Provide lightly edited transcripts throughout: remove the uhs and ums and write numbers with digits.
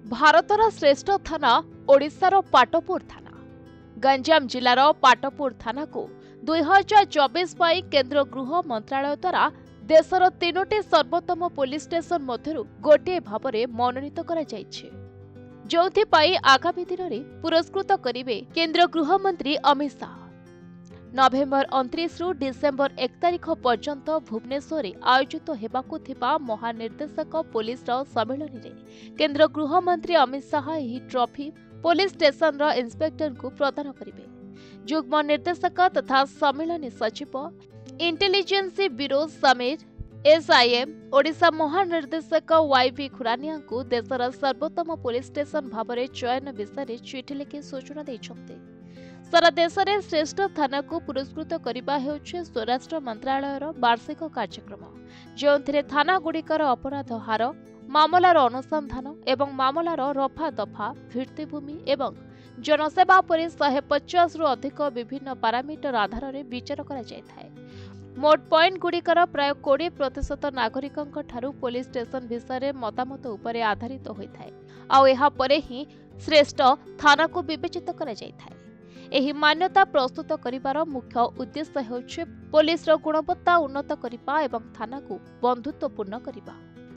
भारतर श्रेष्ठ थाना ओडिशार पाटपुर थाना। गंजाम जिलार पाटपुर थाना को 2024 केंद्र गृह मंत्रालय द्वारा देशर 3टी सर्वोत्तम पुलिस स्टेशन मध्यरु गोटे भाव मनोनीत करा जायछि, जोथिपाई आगामी दिन में पुरस्कृत करिवे केंद्र गृह मंत्री अमित शाह। नवेम्बर 29 रु डिसेम्बर 1 तारिख पर्यंत भुवनेश्वर में आयोजित हेबाकु थिबा महानिर्देशक पुलिस सम्मेलन में केंद्र गृह मंत्री अमित शाह यह ट्रॉफी पुलिस स्टेशन रो इंस्पेक्टर को प्रदान करिवे। युग्म निर्देशक तथा सम्मेलन सचिव इंटेलिजेंस ब्यूरो समीर एसआईएम ओडिशा महानिर्देशक वाईवी खुरानिया को देशर सर्वोत्तम पुलिस स्टेशन भाव चयन विषय चिठी लिखि सूचना दैछन्ते। सारा देश में श्रेष्ठ थाना को पुरस्कृत करने हेउछि स्वराष्ट्र मंत्रालयर वार्षिक कार्यक्रम, जो थाना गुड़िकर अपराध हार, मामलार अनुसंधान एवं मामलार रफा दफा, भित्तिभूमि एवं जनसेवा पर 150 रु अधिक विभिन्न पारामीटर आधार में विचार करा जायथाय। मोट पॉइंट गुड़िकर प्राय 20% नागरिकों ठारू पुलिस स्टेशन विषय मतामत उपरे आधारित होइथाय, आउ एहा परे ही श्रेष्ठ थाना को विवेचित करा जायथाय। एही मान्यता प्रस्तुत करिवार मुख्य उद्देश्य हेउछि पुलिस गुणवत्ता उन्नत करिबा एवं थाना को बंधुत्वपूर्ण करिबा।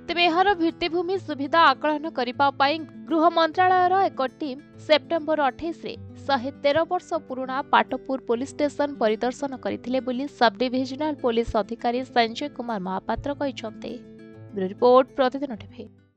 तेबे एहार भित्तिभूमि सुविधा आकलन करिबा पई गृह मंत्रालयर एक टीम सेप्टेम्बर 28 रे 113 वर्ष पुराना पाटपुर पुलिस स्टेशन परिदर्शन करथिले बोली सब डिविजनल पुलिस अधिकारी संजय कुमार महापात्र कहिसंते। ब्यूरो रिपोर्ट प्रतिदिन टीवी।